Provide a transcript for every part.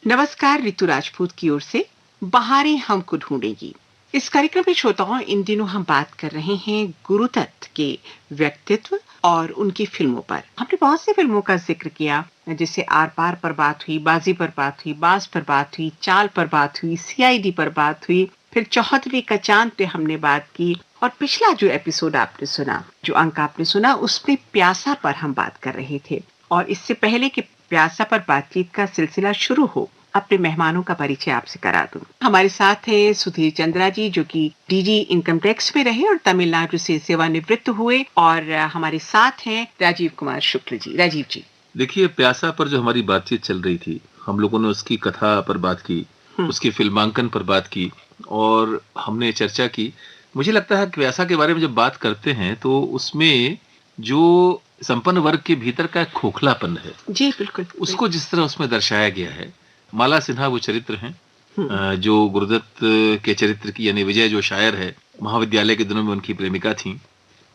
नमस्कार, ऋतु राजपूत की ओर से बहारें हमको ढूंढेगी। इस कार्यक्रम में श्रोताओं, इन दिनों हम बात कर रहे हैं गुरुदत्त के व्यक्तित्व और उनकी फिल्मों पर। हमने बहुत सी फिल्मों का जिक्र किया, जैसे आर पार पर बात हुई, बाजी पर बात हुई, बाज पर बात हुई, चाल पर बात हुई, सीआईडी पर बात हुई, फिर चौहदवी का चांद पे हमने बात की, और पिछला जो एपिसोड आपने सुना, जो अंक आपने सुना, उसमें प्यासा पर हम बात कर रहे थे। और इससे पहले कि प्यासा पर बातचीत का सिलसिला शुरू हो, अपने मेहमानों का परिचय आपसे करा दूं। हमारे साथ है सुधीर चंद्रा जी, जो कि डीजी इनकम टैक्स में रहे और तमिलनाडु से सेवानिवृत्त हुए, और हमारे साथ हैं राजीव कुमार शुक्ल जी। राजीव जी, देखिए, प्यासा पर जो हमारी बातचीत चल रही थी, हम लोगों ने उसकी कथा पर बात की, उसकी फिल्मांकन पर बात की और हमने चर्चा की। मुझे लगता है कि प्यासा के बारे में जब बात करते हैं तो उसमें जो संपन्न वर्ग के भीतर का एक खोखलापन है, जी बिल्कुल, उसको जिस तरह उसमें दर्शाया गया है। माला सिन्हा वो चरित्र हैं जो गुरुदत्त के चरित्र की, यानी विजय जो शायर है, महाविद्यालय के दिनों में उनकी प्रेमिका थी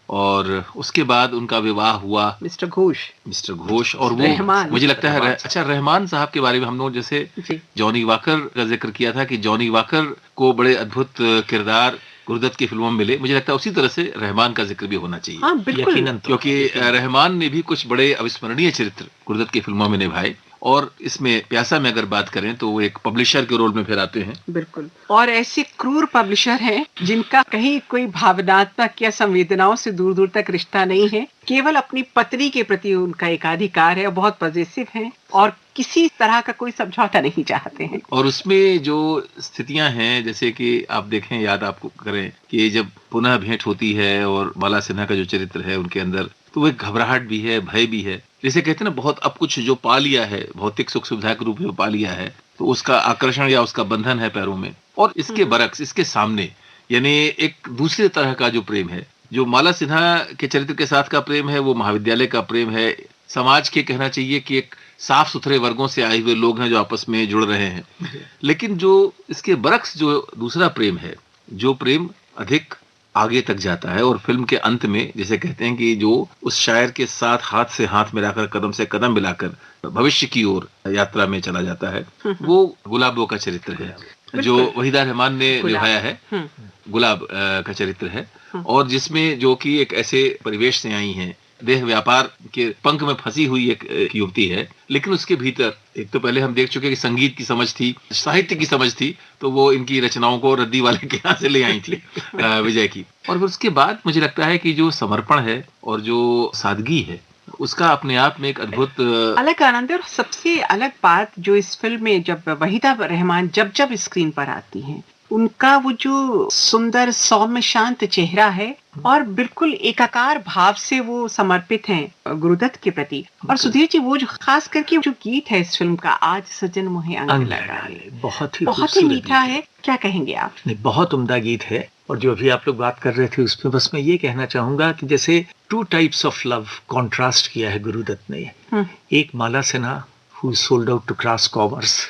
और उसके बाद उनका विवाह हुआ मिस्टर घोष और वो रहमान। मुझे लगता है अच्छा, रहमान साहब के बारे में हम लोग जैसे जॉनी वॉकर का जिक्र किया था कि जॉनी वॉकर को बड़े अद्भुत किरदार गुरुदत्त की फिल्मों में मिले। मुझे लगता है उसी तरह से रहमान का जिक्र भी होना चाहिए। हाँ, बिल्कुल। क्योंकि रहमान ने भी कुछ बड़े अविस्मरणीय चरित्र गुरुदत्त की फिल्मों में निभाए और इसमें प्यासा में अगर बात करें तो वो एक पब्लिशर के रोल में फिर आते हैं। बिल्कुल, और ऐसे क्रूर पब्लिशर हैं जिनका कहीं कोई भावनात्मक या संवेदनाओं से दूर दूर तक रिश्ता नहीं है, केवल अपनी पत्नी के प्रति उनका एकाधिकार है, बहुत पॉजिटिव हैं और किसी तरह का कोई समझौता नहीं चाहते हैं। और उसमें जो स्थितियां हैं, जैसे कि आप देखें, याद आपको करें कि जब पुनः भेंट होती है और माला सिन्हा का जो चरित्र है उनके अंदर, तो वो एक घबराहट भी है, भय भी है। जैसे कहते हैं ना, बहुत अब कुछ जो पा लिया है, भौतिक सुख सुविधा के रूप में पा लिया है, तो उसका आकर्षण या उसका बंधन है पैरों में, और इसके बरक्स, इसके सामने यानी एक दूसरे तरह का जो प्रेम है, जो माला सिन्हा के चरित्र के साथ का प्रेम है, वो महाविद्यालय का प्रेम है, समाज के कहना चाहिए कि एक साफ सुथरे वर्गों से आए हुए लोग हैं जो आपस में जुड़ रहे हैं। लेकिन जो इसके बरक्स जो दूसरा प्रेम है, जो प्रेम अधिक आगे तक जाता है और फिल्म के अंत में जैसे कहते हैं कि जो उस शायर के साथ हाथ से हाथ मिलाकर, कदम से कदम मिलाकर भविष्य की ओर यात्रा में चला जाता है, वो गुलाबो का चरित्र है जो वहीदा रहमान ने निभाया है। गुलाब का चरित्र है और जिसमें जो कि एक ऐसे परिवेश से आई हैं, देह व्यापार के पंख में फंसी हुई एक युवती है, लेकिन उसके भीतर एक तो पहले हम देख चुके कि संगीत की समझ थी, साहित्य की समझ थी, तो वो इनकी रचनाओं को रद्दी वाले के यहाँ से ले आई थी विजय की। और फिर उसके बाद मुझे लगता है कि जो समर्पण है और जो सादगी है, उसका अपने आप में एक अद्भुत अलग आनंद है। और सबसे अलग बात जो इस फिल्म में, जब वहीदा रहमान जब स्क्रीन पर आती हैं, उनका वो जो सुंदर सौम्य शांत चेहरा है और बिल्कुल एकाकार भाव से वो समर्पित हैं गुरुदत्त के प्रति। और सुधीर जी, वो जो खास करके जो गीत है इस फिल्म का, आज सजन मोहे अंग लगा ले, बहुत ही मीठा है। क्या कहेंगे आप? नहीं, बहुत उम्दा गीत है। और जो अभी आप लोग बात कर रहे थे उसमें बस मैं ये कहना चाहूंगा कि जैसे two types of love contrast किया है गुरुदत्त ने। एक Mala Sinha who sold out to cross commerce,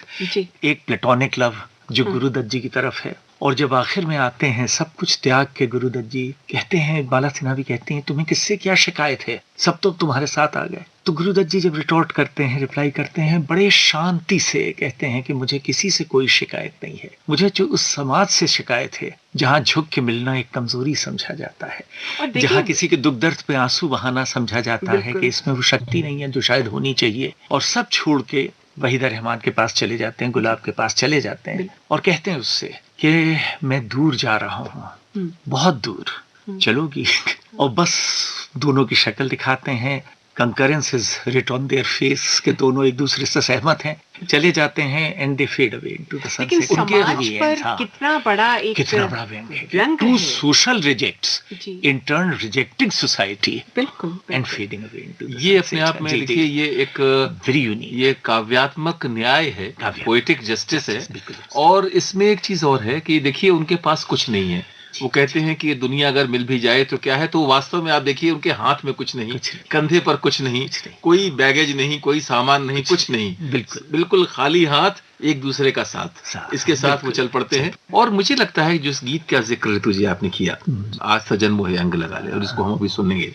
एक प्लेटोनिक लव जो गुरुदत्त जी की तरफ है। और जब आखिर में आते हैं सब कुछ त्याग के, गुरुदत्त जी कहते हैं, माला सिन्हा भी कहती हैं, तुम्हें किससे क्या शिकायत है, सब तो तुम्हारे साथ आ गए। तो गुरुदत्त जी जब रिटॉर्ट करते हैं, रिप्लाई करते हैं, बड़े शांति से कहते हैं कि मुझे किसी से कोई शिकायत नहीं है, मुझे जो उस समाज से शिकायत है जहाँ झुक के मिलना एक कमजोरी समझा जाता है, जहाँ किसी के दुख दर्द पे आंसू बहाना समझा जाता है कि इसमें वो शक्ति नहीं है जो शायद होनी चाहिए। और सब छोड़ के वहीदा रहमान के पास चले जाते हैं, गुलाब के पास चले जाते हैं और कहते हैं उससे कि मैं दूर जा रहा हूँ, बहुत दूर, चलोगी? और बस दोनों की शक्ल दिखाते हैं, concurrence is writ on their face, के दोनों एक दूसरे से सहमत हैं, चले जाते हैं and they fade away into the sunset. उनके पर कितना बड़ा व्यंग है। To social rejects in turn rejecting society and fading away into the sunset. ये अपने आप में देखिए, ये एक वेरी यूनिक, ये काव्यात्मक न्याय है, पोएटिक जस्टिस है। और इसमें एक चीज और है कि देखिए, उनके पास कुछ नहीं है। वो कहते हैं कि ये दुनिया अगर मिल भी जाए तो क्या है, तो वास्तव में आप देखिए उनके हाथ में कुछ नहीं, कंधे पर कुछ नहीं, कोई बैगेज नहीं, कोई सामान नहीं, कुछ नहीं, बिल्कुल खाली हाथ, एक दूसरे का साथ, इसके साथ वो चल पड़ते हैं। और मुझे लगता है जिस गीत का जिक्र ऋतु जी आपने किया, आज सजन मोहे अंग लगा ले, और इसको हम अभी सुनेंगे,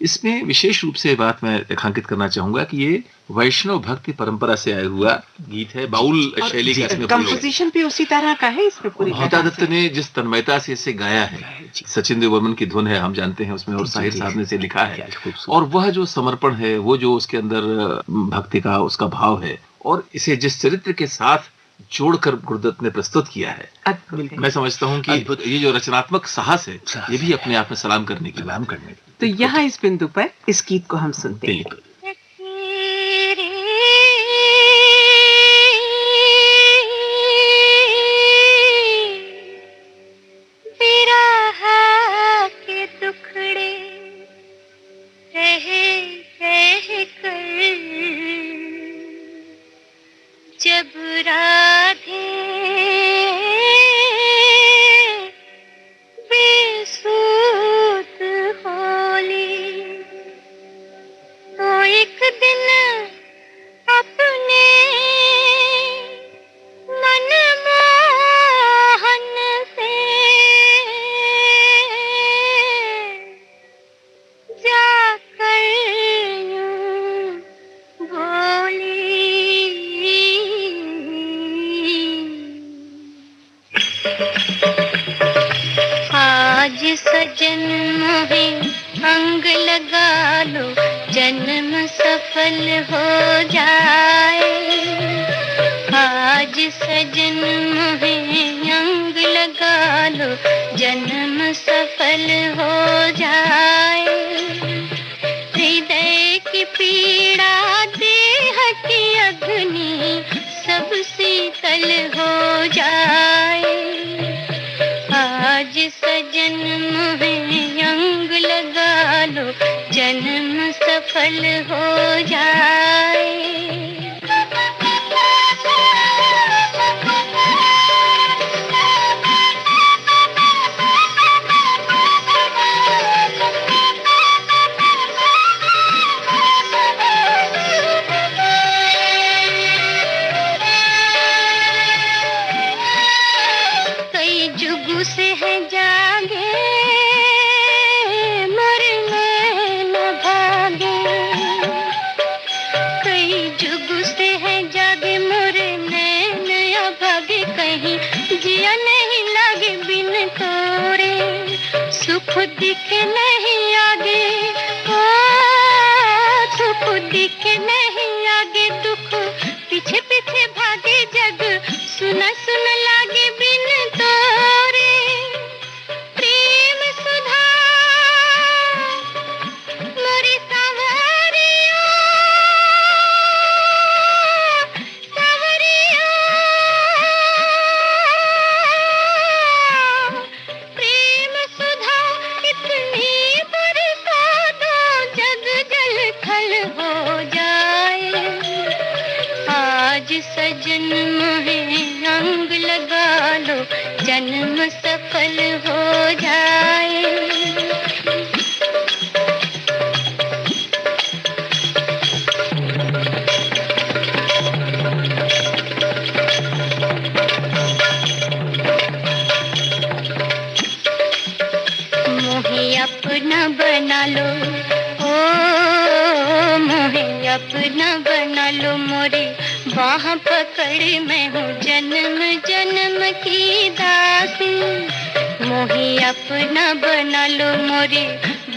इसमें विशेष रूप से बात मैं रेखांकित करना चाहूंगा कि ये वैष्णव भक्ति परंपरा से आया हुआ गीत है, बाउल शैली का इसमें प्रयोग है। कंपोजिशन भी उसी तरह का है इसमें पूरी भवता तरह दत्त से। ने जिस तन्मयता से इसे गाया है, सचिन देव बर्मन की धुन है, हम जानते हैं उसमें, और साहिर साहब ने इसे लिखा है, और वह जो समर्पण है, वो जो उसके अंदर भक्ति का उसका भाव है, और इसे जिस चरित्र के साथ जोड़कर गुरुदत्त ने प्रस्तुत किया है, अद्भुत है। मैं समझता हूँ कि ये जो रचनात्मक साहस है, ये भी अपने आप में सलाम करने की बात है। तो यहाँ इस बिंदु पर इस गीत को हम सुनते हैं। बिल्कुल। जब राधे बेसुध होली, तो एक दिन अपने मनमोहन से जाकर यूं बोली, आज सजन मोहे अंग लगा लो, जन्म सफल हो जाए। आज सजन मोहे अंग लगा लो, जन्म सफल हो जाए। हृदय की पीड़ा, देह की अग्नि, सब शीतल हो जाए। आज सजन मोहे अंग लगा लो, जन्म सफल हो जाए। कई जुगु से है जागे, मरने न भागे। कई जुगु से है जागे, मरने न भागे। कहीं जिया नहीं लागे बिन तोरे, सुख दिखे नहीं आगे। ओ सुख दिखे नहीं आगे, दुख पीछे पीछे भागे। जग सुना सुन लागे बिन तोरे। प्रेम सुधा मोरी सावरिया, सावरिया। प्रेम सुधा इतनी बरसा दो, जग जल थल हो जाए। आज सजन मोहे अंग लगा लो, जन्म सफल हो जाए। मोहे अपना बना लो, ओ मोहे अपना बना लो। मोरी बाह पकड़, मैं हूँ जन्म जन्म की दासी। मोहे अपना बना लो, मोरी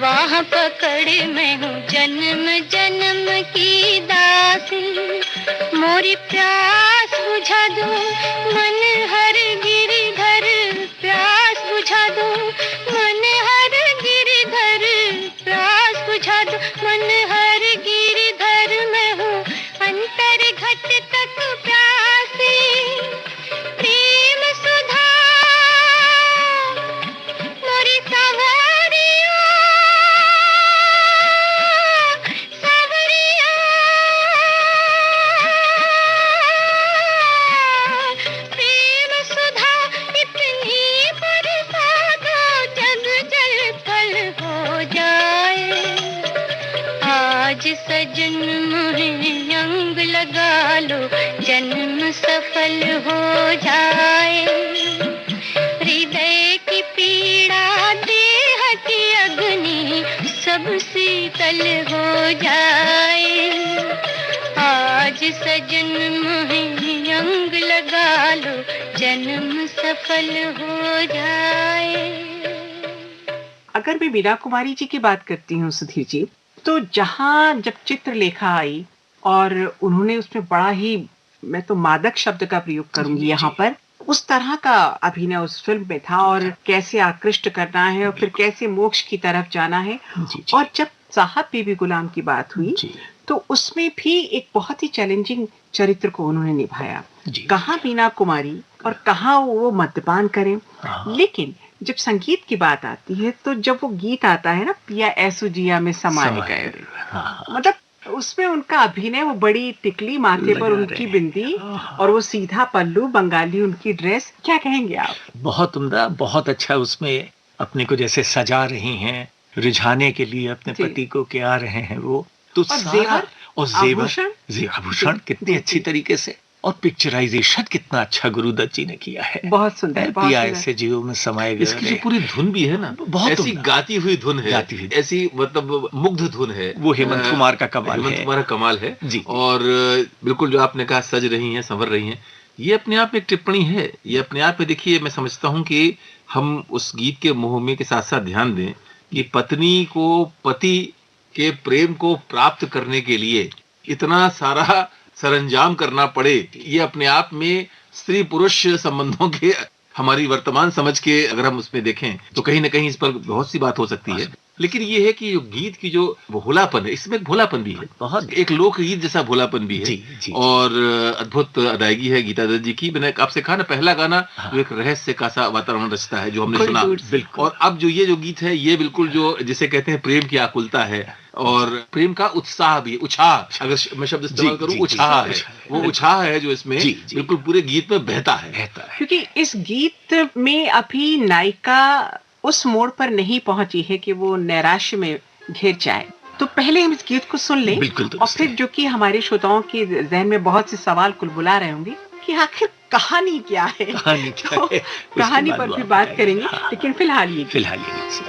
बाह पकड़, मैं हूँ जन्म जन्म की दासी। मोरी प्यास बुझा दो, मन हर गिरधर। प्यास बुझा दो, मन हर गिरधर। प्यास बुझा दो, मन हर गिरधर। मैं हूँ अंतर घट तक प्यासी। प्रेम सुधा मोरी सावरिया, सावरिया। प्रेम सुधा इतनी बरसा दो, जग जल थल हो जाए। आज सजन मोहे अंग लगा लो, जन्म सफल हो जाए। हृदय की पीड़ा, देह की अग्नि, सब शीतल हो जाए। जन्म है अंग लगा लो, जन्म सफल हो जाए। अगर मैं मीरा कुमारी जी की बात करती हूँ सुधीर जी, तो जहाँ जब चित्रलेखा आई और उन्होंने उसमें बड़ा ही, मैं तो मादक शब्द का प्रयोग करूंगी यहाँ पर, उस तरह का अभिनय उस फिल्म में था और कैसे आकृष्ट करना है और फिर कैसे मोक्ष की तरफ जाना है। और जब साहब बीबी गुलाम की बात हुई तो उसमें भी एक बहुत ही चैलेंजिंग चरित्र को उन्होंने निभाया। कहाँ मीना कुमारी और कहाँ वो मद्यपान करें। लेकिन जब संगीत की बात आती है तो जब वो गीत आता है ना, पिया ऐसु जिया में समाए गए, मतलब उसमें उनका अभिनय, वो बड़ी टिकली माथे पर उनकी बिंदी और वो सीधा पल्लू, बंगाली उनकी ड्रेस, क्या कहेंगे आप? बहुत उम्दा, बहुत अच्छा। उसमें अपने को जैसे सजा रही हैं, रिझाने के लिए अपने पति को क्या रहे हैं वो, तो जेवर और आभूषण कितनी अच्छी तरीके से, और पिक्चराइजेशन कितना अच्छा गुरुदत्त जी ने किया है। बहुत सुंदर, पिया ऐसे जीव में समाये गए। इसकी जो पूरी धुन भी है ना, बहुत ऐसी गाती हुई धुन है, ऐसी मतलब मुग्ध धुन है, वो हेमंत कुमार का कमाल है। हेमंत कुमार का कमाल है जी। और बिल्कुल जो आपने कहा, सज रही हैं, संवर रही हैं, ये अपने आप में एक टिप्पणी है। ये अपने आप में, देखिए, मैं समझता हूँ कि हम उस गीत के मोह में के साथ साथ ध्यान दें कि पत्नी को पति के प्रेम को प्राप्त करने के लिए इतना सारा सरंजाम करना पड़े, ये अपने आप में स्त्री पुरुष संबंधों के हमारी वर्तमान समझ के अगर हम उसमें देखें तो कहीं ना कहीं इस पर बहुत सी बात हो सकती है। लेकिन ये है कि जो गीत की जो भोलापन है, इसमें एक भोलापन भी है, बहुत एक लोकगीत जैसा भोलापन भी है। जी। और अद्भुत अदायगी है गीता दत्त जी की। मैंने आपसे कहा ना, पहला गाना जो एक रहस्य का सा वातावरण रचता है, जो हमने सुना, और अब जो ये जो गीत है, ये बिल्कुल जो जिसे कहते हैं प्रेम की आकुलता है और प्रेम का उत्साह भी, उछाह, अगर मैं शब्द इस्तेमाल करूं, उछाह है, वो उछाह है जो इसमें बिल्कुल पूरे गीत में बहता है। क्योंकि इस गीत में अभी नायिका उस मोड़ पर नहीं पहुंची है कि वो नैराश्य में घिर जाए। तो पहले हम इस गीत को सुन लें, और फिर जो कि हमारे श्रोताओं के जहन में बहुत से सवाल कुलबुला रहे होंगे कि आखिर कहानी क्या है, कहानी पर भी बात करेंगे। लेकिन फिलहाल ये सो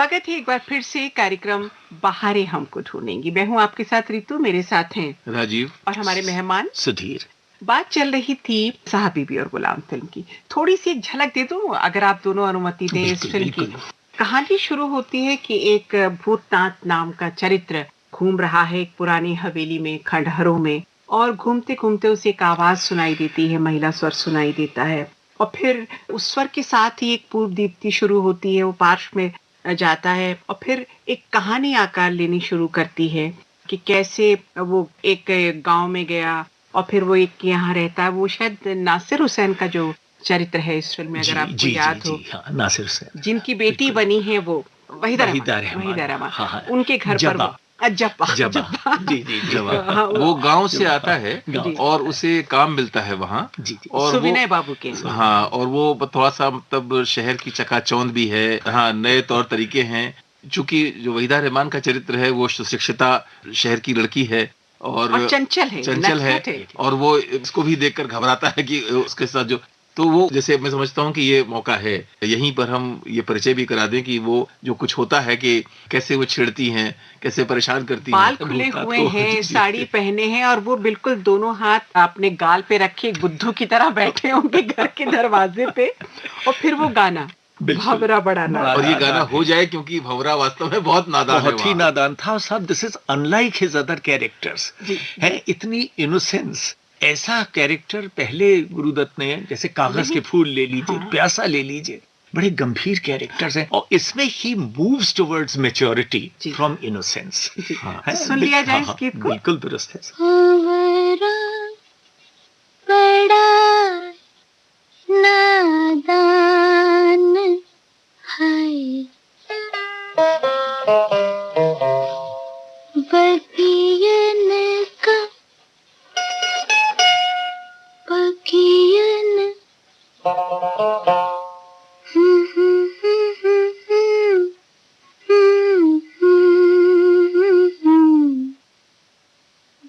स्वागत है एक बार फिर से कार्यक्रम बहारें हमको ढूंढेंगी। मैं हूँ आपके साथ रितु, मेरे साथ हैं राजीव और हमारे मेहमान सुधीर। बात चल रही थी साहब बीबी और गुलाम फिल्म की। थोड़ी सी एक झलक दे दूं अगर आप दोनों अनुमति दें इस फिल्म की। कहानी शुरू होती है कि एक भूतनाथ नाम का चरित्र घूम रहा है एक पुरानी हवेली में, खंडहरों में, और घूमते घूमते उसे एक आवाज सुनाई देती है, महिला स्वर सुनाई देता है, और फिर उस स्वर के साथ ही एक पूर्व दीप्ति शुरू होती है। वो पार्श्व में जाता है और फिर एक कहानी आकार लेनी शुरू करती है कि कैसे वो एक गांव में गया और फिर वो एक यहाँ रहता है। वो शायद नासिर हुसैन का जो चरित्र है इस फिल्म में, अगर आपको याद हो, नासिर हुसैन जिनकी बेटी बनी है वो वहीदा रहमान, उनके घर पर जब्बा वो गांव से आता है और उसे काम मिलता है वहाँ, और सुविनय बाबू के। हाँ, और वो थोड़ा सा मतलब शहर की चकाचौंध भी है। हाँ, नए तौर तरीके हैं। चूंकि जो वहीदा रहमान का चरित्र है वो शिक्षिता शहर की लड़की है और चंचल है, और वो इसको भी देखकर घबराता है कि उसके साथ जो, तो वो जैसे मैं समझता हूँ कि ये मौका है यहीं पर हम ये परिचय भी करा दें कि वो जो कुछ होता है कि कैसे वो छेड़ती हैं, कैसे परेशान करती हैं, बाल खुले हुए हैं, साड़ी पहने हैं, और वो बिल्कुल दोनों हाथ अपने गाल पे रखे बुद्धू की तरह बैठे होंगे घर के दरवाजे पे, और फिर वो गाना भंवरा बड़ा नादान। और ये गाना हो जाए क्योंकि भंवरा वास्तव में बहुत नादान बहुत ही नादान था। साहब, this is unlike his other characters. है इतनी इनोसेंस। ऐसा कैरेक्टर पहले गुरुदत्त ने, जैसे कागज के फूल ले लीजिए, प्यासा ले लीजिए, बड़े गंभीर कैरेक्टर्स हैं, और इसमें ही moves towards maturity from innocence. सुन लिया जाए इस गीत को। बिल्कुल दुरुस्त है। बड़ा नादान है, बगियन का बगियन,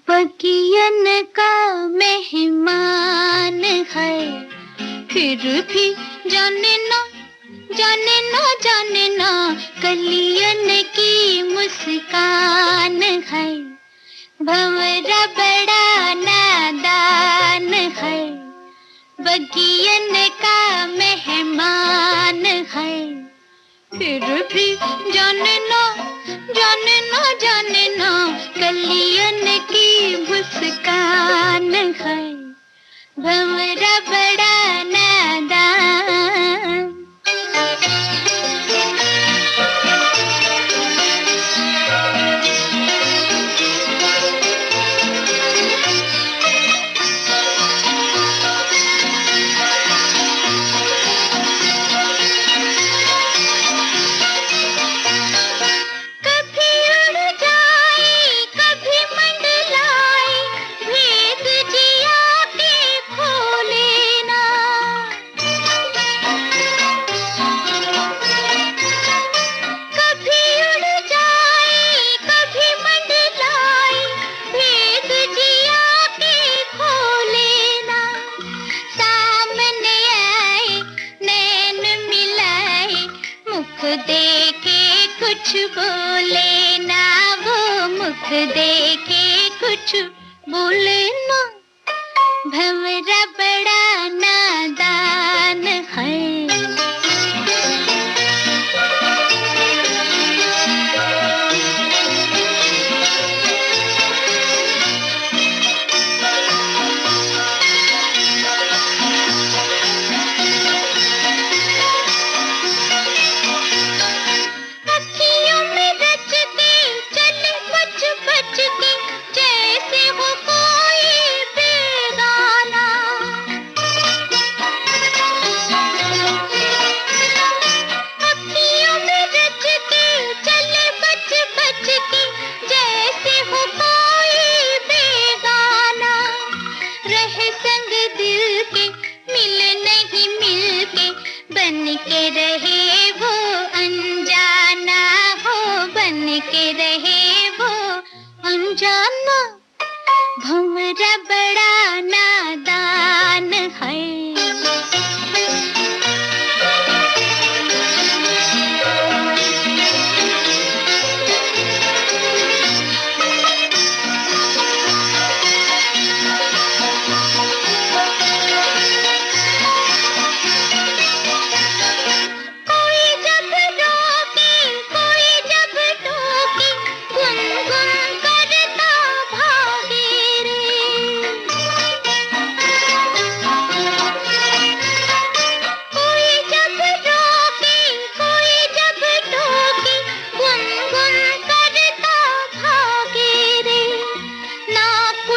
बगियन का मेहमान है, फिर भी जाने ना जाने ना जाने ना, कलियन की मुस्कान है, भंवरा बड़ा नादान है, बगियन का मेहमान है, फिर भी जाने ना जाने ना जाने ना, कलियन की मुस्कान है, भंवरा बड़ा नादान। बोले ना वो मुख देखे कुछ बोले ना, भंवरा बड़ा नादान है।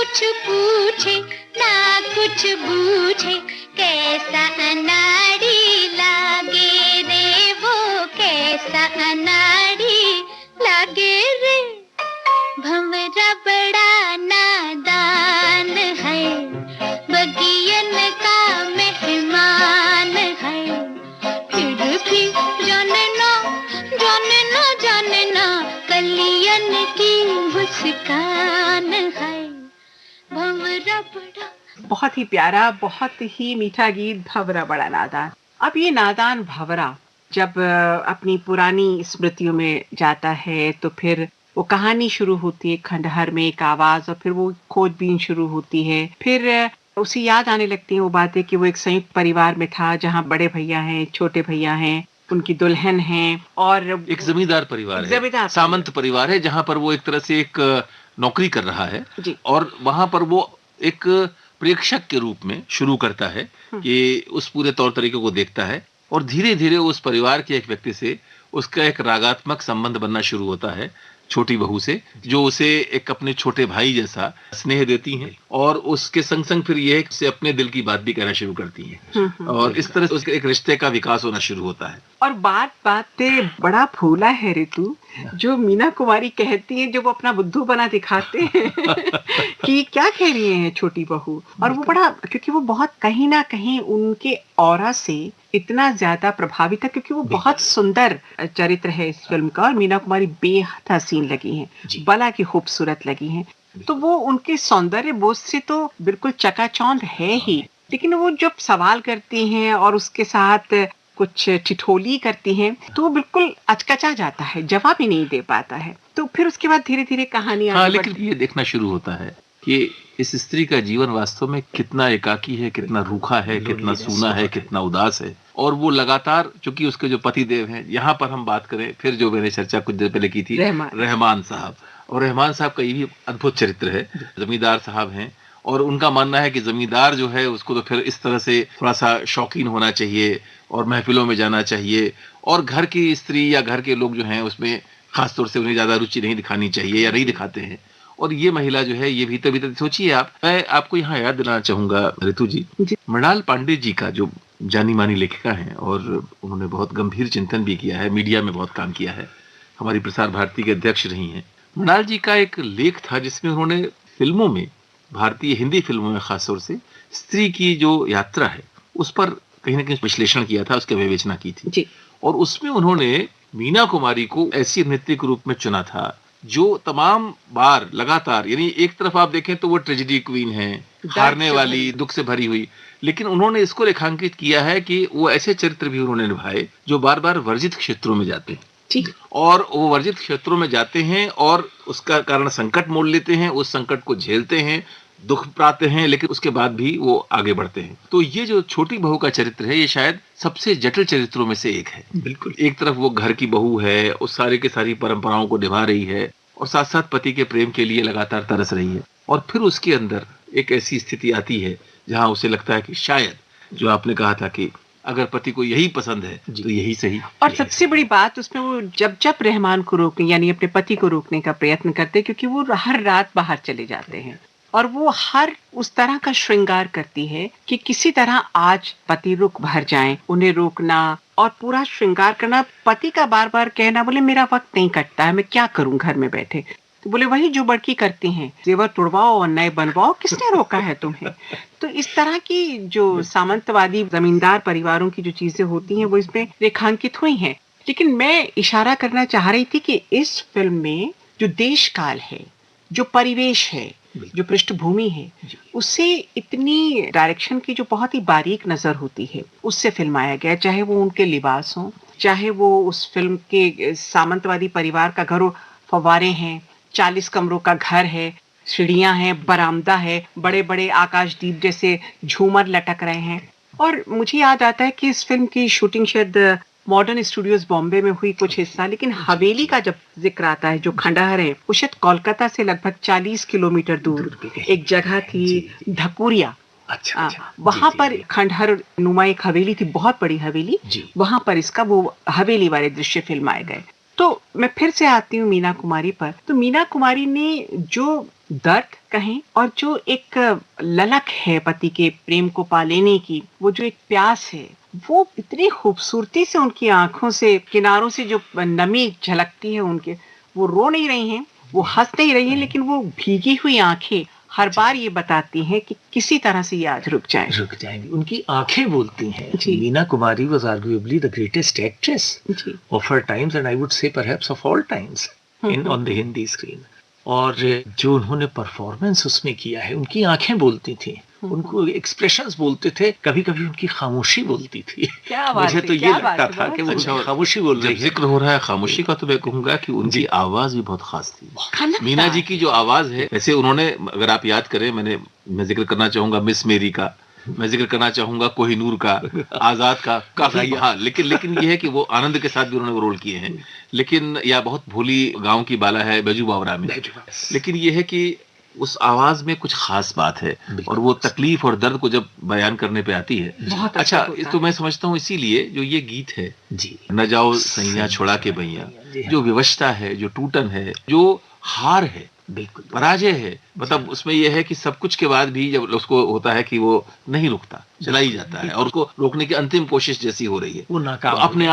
कुछ पूछे ना कुछ बूझे, कैसा अनाड़ी लागे रे वो, कैसा अनाड़ी लागे रे। भंवरा बड़ा नादान है, बगियन का मेहमान है, फिर भी जानना जानना जानना कलियन की मुस्कान है। भंवरा बड़ा, बहुत ही प्यारा, बहुत ही मीठा गीत भंवरा बड़ा नादान। अब ये नादान भंवरा जब अपनी पुरानी स्मृतियों में जाता है तो फिर वो कहानी शुरू होती है खंडहर में एक आवाज, और फिर वो खोजबीन शुरू होती है। फिर उसे याद आने लगती है वो बातें कि वो एक संयुक्त परिवार में था जहाँ बड़े भैया हैं, छोटे भैया हैं, उनकी दुल्हन है और एक जमींदार परिवार है, जमींदार सामंत परिवार है, जहां पर वो एक तरह से एक नौकरी कर रहा है जी। और वहां पर वो एक प्रेक्षक के रूप में शुरू करता है कि उस पूरे तौर तरीके को देखता है और धीरे धीरे उस परिवार के एक व्यक्ति से उसका एक रागात्मक संबंध बनना शुरू होता है, छोटी बहू से, जो उसे एक अपने छोटे भाई जैसा स्नेह देती हैं और उसके संग संग फिर ये से अपने दिल की बात भी कहना शुरू करती हैं और इस तरह से उसके एक रिश्ते का विकास होना शुरू होता है। और बात बात पे बड़ा फूला है ऋतु, जो मीना कुमारी कहती है, जो वो अपना बुद्धू बना दिखाते हैं कि क्या कह रही है छोटी बहू, और वो बड़ा, क्योंकि वो बहुत कहीं ना कहीं उनके ऑरा से इतना ज्यादा प्रभावित है, क्योंकि वो बहुत सुंदर चरित्र है इस फिल्म का और मीना कुमारी बेहद हसीन लगी हैं, बला की खूबसूरत लगी हैं। तो वो उनके सौंदर्य बोध से तो बिल्कुल चकाचौंध है ही, लेकिन वो जब सवाल करती हैं और उसके साथ कुछ ठिठोली करती हैं तो वो बिल्कुल अचकचा जाता है, जवाब ही नहीं दे पाता है। तो फिर उसके बाद धीरे धीरे कहानी हाँ, लेकिन ये देखना शुरू होता है कि इस स्त्री का जीवन वास्तव में कितना एकाकी है, कितना रूखा है, कितना सूना है, कितना उदास है। और वो लगातार, चूंकि उसके जो पतिदेव हैं, यहाँ पर हम बात करें फिर जो मैंने चर्चा कुछ देर पहले की थी, रहमान साहब, और रहमान साहब का ये भी अद्भुत चरित्र है। जमींदार साहब हैं और उनका मानना है कि जमींदार जो है उसको तो फिर इस तरह से थोड़ा सा शौकीन होना चाहिए और महफिलों में जाना चाहिए, और घर की स्त्री या घर के लोग जो हैं उसमें खासतौर से उन्हें ज्यादा रुचि नहीं दिखानी चाहिए या नहीं दिखाते हैं। और ये महिला जो है ये भीतर भीतर, सोचिए आप, मैं आपको यहाँ याद दिलाना चाहूंगा ऋतु जी, मृणाल पांडे जी का, जो जानी मानी लेखिका हैं और उन्होंने बहुत गंभीर चिंतन भी किया है, मीडिया में बहुत काम किया है, हमारी प्रसार भारती के अध्यक्ष रही हैं। मृणाल जी का एक लेख था जिसमें उन्होंने फिल्मों में, भारतीय हिंदी फिल्मों में खासतौर से स्त्री की जो यात्रा है उस पर कहीं ना कहीं विश्लेषण किया था, उसकी विवेचना की थी जी। और उसमें उन्होंने मीना कुमारी को ऐसी अभिनेत्री के रूप में चुना था जो तमाम बार लगातार, यानी एक तरफ आप देखें तो वो ट्रेजेडी क्वीन है, हारने वाली, दुख से भरी हुई, लेकिन उन्होंने इसको रेखांकित किया है कि वो ऐसे चरित्र भी उन्होंने निभाए जो बार बार वर्जित क्षेत्रों में जाते हैं ठीक, और वो वर्जित क्षेत्रों में जाते हैं और उसका कारण संकट मोड़ लेते हैं, उस संकट को झेलते हैं, दुख पाते हैं, लेकिन उसके बाद भी वो आगे बढ़ते हैं। तो ये जो छोटी बहू का चरित्र है ये शायद सबसे जटिल चरित्रों में से एक है। बिल्कुल, एक तरफ वो घर की बहू है, उस सारे के सारी परंपराओं को निभा रही है और साथ साथ पति के प्रेम के लिए लगातार तरस रही है, और फिर उसके अंदर एक ऐसी स्थिति आती है जहां उसे लगता है कि शायद, जो आपने कहा था कि अगर पति को यही पसंद है तो यही सही। और सबसे बड़ी बात उसमें वो जब रहमान को रोकने, यानी अपने पति को रोकने का प्रयत्न करते हैं, क्योंकि वो हर रात बाहर चले जाते हैं और वो हर उस तरह का श्रृंगार करती है कि किसी तरह आज पति रुक भर जाएं, उन्हें रोकना और पूरा श्रृंगार करना। पति का बार बार कहना, बोले मेरा वक्त नहीं कटता है, मैं क्या करूं घर में बैठे, तो बोले वही जो बड़की करती हैं, जेवर तुड़वाओ और नए बनवाओ, किसने रोका है तुम्हें। तो इस तरह की जो सामंतवादी जमींदार परिवारों की जो चीजें होती हैं वो इसमें रेखांकित हुई हैं। लेकिन मैं इशारा करना चाह रही थी कि इस फिल्म में जो देश काल है, जो परिवेश है, जो पृष्ठभूमि है, उससे इतनी डायरेक्शन की जो बहुत ही बारीक नजर होती है उससे फिल्माया गया, चाहे वो उनके लिबास हो, चाहे वो उस फिल्म के सामंतवादी परिवार का घर हो, फव्वारे हैं, 40 कमरों का घर है, सीढ़ियां हैं, बरामदा है, बड़े बड़े आकाशदीप जैसे झूमर लटक रहे हैं। और मुझे याद आता है कि इस फिल्म की शूटिंग शायद मॉडर्न स्टूडियोज बॉम्बे में हुई कुछ हिस्सा, लेकिन हवेली का जब जिक्र आता है, जो खंडहर है, वो शायद कोलकाता से लगभग 40 किलोमीटर दूर एक जगह थी, ढकुरिया। अच्छा, वहां पर खंडहर नुमा एक हवेली थी, बहुत बड़ी हवेली, वहां पर इसका वो हवेली वाले दृश्य फिल्माए गए। तो मैं फिर से आती हूँ मीना कुमारी पर। तो मीना कुमारी ने जो दर्द कहें और जो एक ललक है पति के प्रेम को पा लेने की, वो जो एक प्यास है, वो इतनी खूबसूरती से उनकी आंखों से किनारों से जो नमी झलकती है उनके, वो रो नहीं रही हैं, वो हंस नहीं रही हैं, लेकिन वो भीगी हुई आंखें हर बार ये बताती हैं कि किसी तरह से ये आज रुक जाएंगी। उनकी आंखें बोलती हैं। जी। Meena Kumari was arguably the greatest actress ji. of her times and I would say perhaps of all times on the Hindi screen. और जो उन्होंने परफॉर्मेंस उसमें किया है, उनकी आंखें बोलती थी, उनको एक्सप्रेशंस बोलते थे, कभी-कभी उनकी खामोशी बोलती थी। क्या बात मुझे है, तो ये क्या बात लगता है, था बहुत कि वो अच्छा, खामोशी बोल रही जब है। जिक्र हो रहा है खामोशी का, तो मैं कहूंगा कि उनकी आवाज भी बहुत खास थी। मीना जी की जो आवाज है, वैसे उन्होंने, अगर आप याद करें, मैं जिक्र करना चाहूंगा मिस मेरी का, मैं जिक्र करना चाहूंगा कोहिनूर का, आजाद का, काफी। हाँ, लेकिन ये है कि वो आनंद के साथ भी उन्होंने वो रोल किए हैं। लेकिन या बहुत भोली गांव की बाला है बैजू बावरा में। लेकिन ये है कि उस आवाज में कुछ खास बात है, और वो तकलीफ और दर्द को जब बयान करने पे आती है। बहुत अच्छा, होता तो मैं समझता हूँ इसीलिए जो ये गीत है, जी, न जाओ सैया छोड़ा के बैया, जो विवशता है, जो टूटन है, जो हार है, बिल्कुल पराजय है, मतलब उसमें यह है कि सब कुछ के बाद भी जब उसको होता है कि वो नहीं रुकता, चला ही जाता है, और उसको रोकने की अंतिम कोशिश जैसी हो रही है, वो तो नाकाम अपने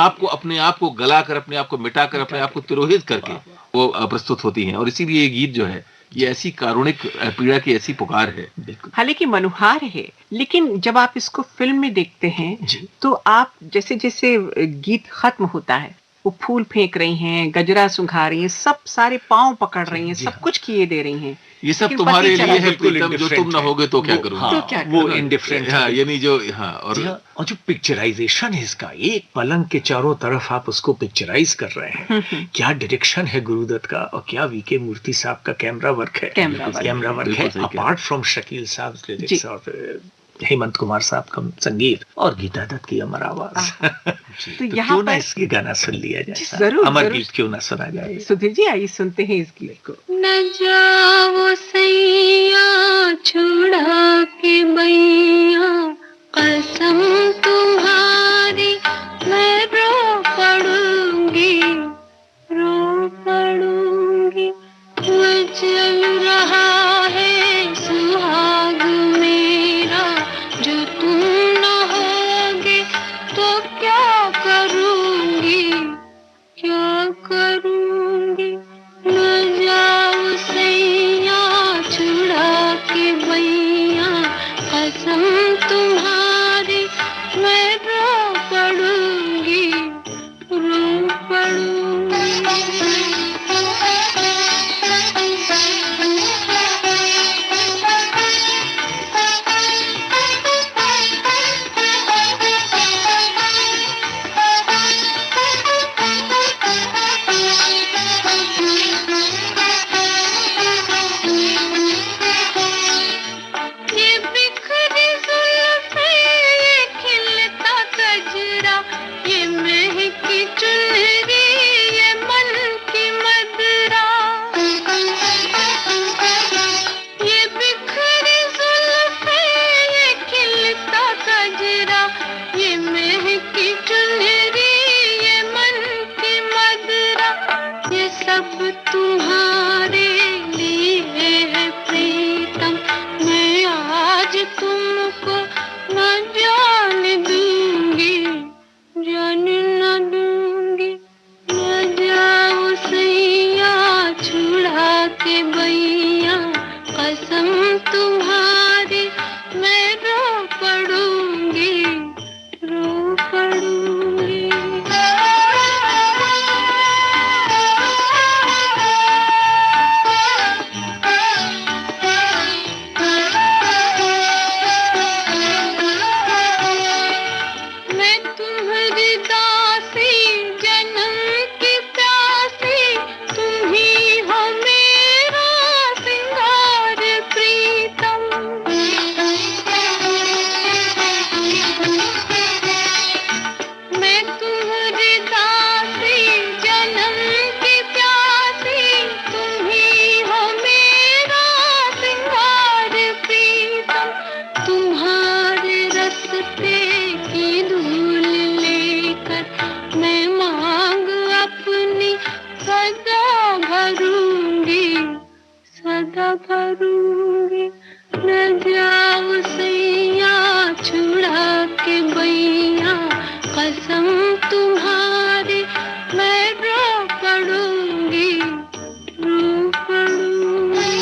आप को गला कर, अपने आप को मिटा कर, अपने आप को तिरोहित करके वो प्रस्तुत होती हैं। और इसीलिए ये गीत जो है, ये ऐसी कारुणिक पीड़ा की ऐसी पुकार है। हालांकि मनुहार है, लेकिन जब आप इसको फिल्म में देखते हैं, तो आप जैसे जैसे गीत खत्म होता है, वो फूल फेंक रही हैं, गजरा सुंघा रही हैं, सब सारे पाँव पकड़ रही हैं, सब कुछ किए दे रही हैं। ये सब लेकिन तुम्हारे पति चला लिए है बिल्कुल प्रीतम, जो तुम ना होगे तो क्या करूंगा। हाँ, तो क्या वो करूंगा? इंडिफरेंट। हाँ, यानी जो, हाँ, और जो पिक्चराइजेशन है इसका, एक पलंग के चारों तरफ आप उसको पिक्चराइज कर रहे हैं। क्या डायरेक्शन है गुरुदत्त का, और क्या वीके मूर्ति साहब का कैमरा वर्क है। कैमरा वर्क है, अपार्ट फ्रॉम शकील साहब लिरिक्स और हेमंत कुमार साहब का संगीत और गीता दत्त की अमर आवाज। तो यहाँ क्यों ना पर इसकी गाना सुन लिया जाए, जरूर, अमर गीत क्यों ना सुना जाए। सुधीर जी, आइए सुनते हैं इस गीत को। न जाओ सैया छुड़ा के बैया, कसम तुम्हारी मैं रो पड़ूंगी, रो पड़ूंगी। चल रहा है सुहाग मेरा, जो तुम न होगे तो क्या करूंगी, क्या करूंगी। न जाओ सैया छुड़ा के बैया, कसम तुम्हारी मैं रो पड़ूंगी, रो पड़ूंगी। ये बिखरी जुल्फें, ये खिलता गजरा, ये महकी चुनरी, ये मन की मदरा। ये बिखरी जुल्फें, ये खिलता गजरा, ये महकी चुनरी, ये मन की मदरा। ये सब तुम्हारे लिए है प्रीतम, मैं आज तुमको न जाने दूंगी, जाने न दूंगी। न जाओ सैया छुड़ा के बैया, कसम तुम्हारी मैं रो पड़ूंगी, रो पड़ूंगी। मैं तुम्हारी दासी, जन्म की प्यासी, तुम ही हो मेरा सिंगार प्रीतम। पड़ूंगी, न जाऊं सैया छुड़ा के बैया, कसम तुम्हारी मैं रो पड़ूंगी, रो पड़ूंगी।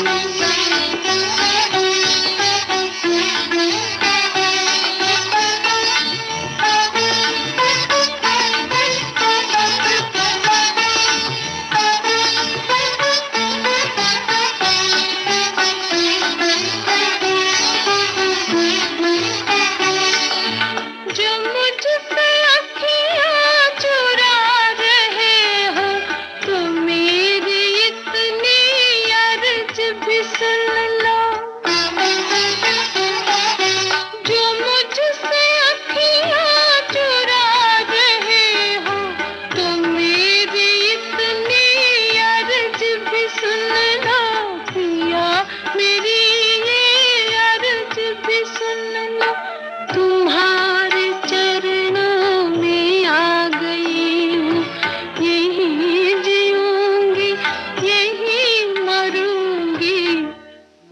जो मुझसे अखियाँ चुरा रहे हो, तो मेरी इतनी अर्ज भी सुन लो। जो मुझसे अखियाँ चुरा रहे हो, तो मेरी इतनी अर्ज भी सुन लो। पिया मेरी ये अर्ज भी सुन लो। तुम्हारे चरणों में आ गई हूँ, यही जीऊंगी, यही मरूंगी,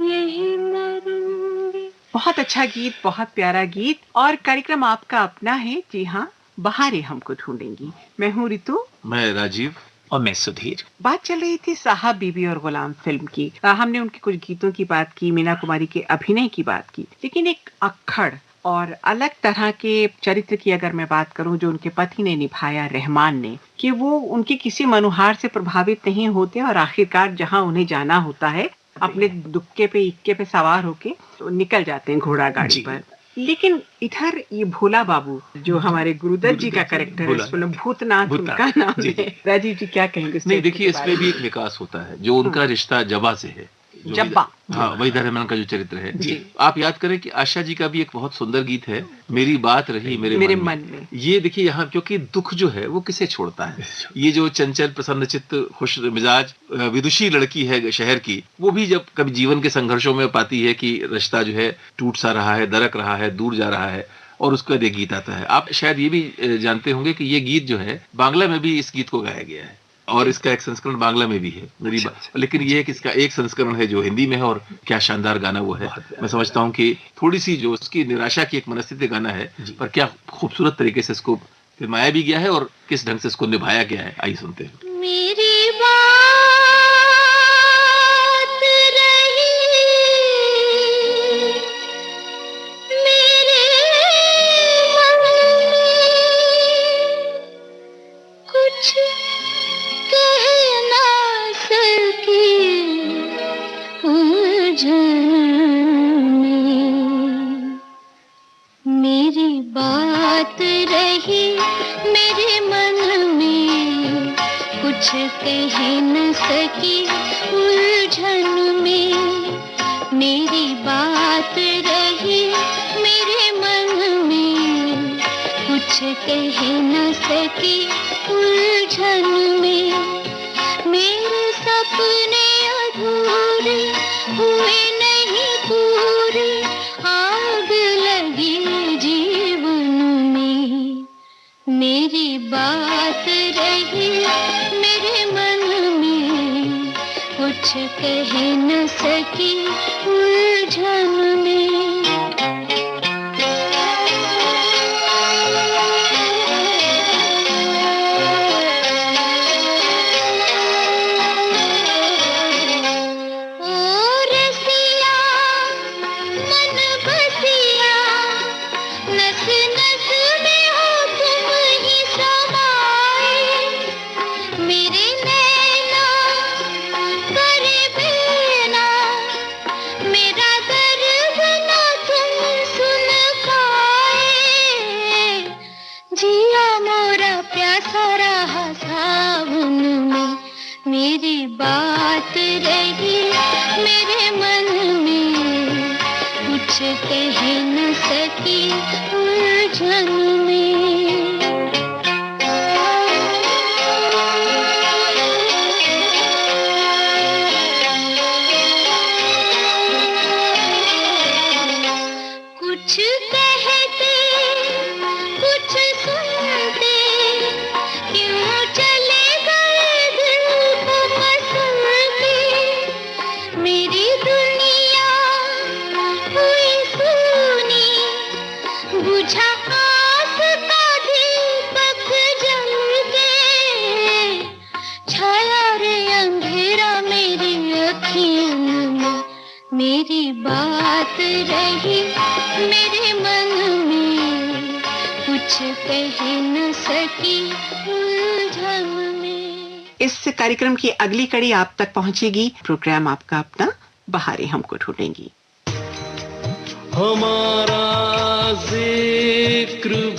यही मरूंगी। बहुत अच्छा गीत, बहुत प्यारा गीत। और कार्यक्रम आपका अपना है, जी हाँ, बहारें हमको ढूंढेंगी। मैं हूँ रितु। मैं राजीव। और मैं सुधीर। बात चल रही थी साहब बीबी और गुलाम फिल्म की। हमने उनके कुछ गीतों की बात की, मीना कुमारी के अभिनय की बात की, लेकिन एक अक्खड़ और अलग तरह के चरित्र की अगर मैं बात करूं जो उनके पति ने निभाया, रहमान ने, कि वो उनके किसी मनुहार से प्रभावित नहीं होते और आखिरकार जहां उन्हें जाना होता है अपने दुक्के पे इक्के पे सवार होके निकल जाते हैं घोड़ा गाड़ी पर। लेकिन इधर ये भोला बाबू जो हमारे गुरुदत्त जी का कैरेक्टर है, इसमें भूतनाथ उनका नाम है। राजीव जी क्या कहेंगे? नहीं, देखिए इसमें भी एक विकास होता है। जो उनका रिश्ता जबा से है, जब्बा, हाँ, वहीदा रहमान का जो चरित्र है, आप याद करें कि आशा जी का भी एक बहुत सुंदर गीत है, मेरी बात रही मेरे मन में। ये देखिए यहाँ, क्योंकि दुख जो है वो किसे छोड़ता है। ये जो चंचल प्रसन्नचित्त खुश मिजाज विदुषी लड़की है शहर की, वो भी जब कभी जीवन के संघर्षों में पाती है कि रिश्ता जो है टूट सा रहा है, दरक रहा है, दूर जा रहा है, और उसका ये गीत आता है। आप शायद ये भी जानते होंगे कि ये गीत जो है बांग्ला में भी इस गीत को गाया गया है, और इसका एक संस्करण बांग्ला में भी है मेरी बात। लेकिन ये है कि इसका एक संस्करण है जो हिंदी में है, और क्या शानदार गाना वो है। मैं समझता हूँ कि थोड़ी सी जो उसकी निराशा की एक मनस्थिति गाना है, पर क्या खूबसूरत तरीके से इसको फिल्माया भी गया है और किस ढंग से इसको निभाया गया है। आइए सुनते हैं। मेरी बात रही मेरे मन में, कुछ कह ना सकी उलझन में। मेरी बात रही मेरे मन में, कुछ कह न सकी उलझन में। मेरी बात रही मेरे मन में, कुछ कह न सकी उलझन में। मेरे सपने अधूरे हुए नहीं पूरे, आग लगी जीवन में। मेरी बात रही मेरे मन में, कुछ कह न सकी उलझन में। मेरी बात रही मेरे मन में, कुछ कह न सकी उलझन में। कुछ कहते कुछ सुनते, क्यों चले गए दिल को मसल के। मेरी दुनिया बात रही मेरे मन में, कुछ कह न सकी उलझन में। इस कार्यक्रम की अगली कड़ी आप तक पहुंचेगी। प्रोग्राम आपका अपना बहारें हमको ढूंढेंगी। हमारा जिक्र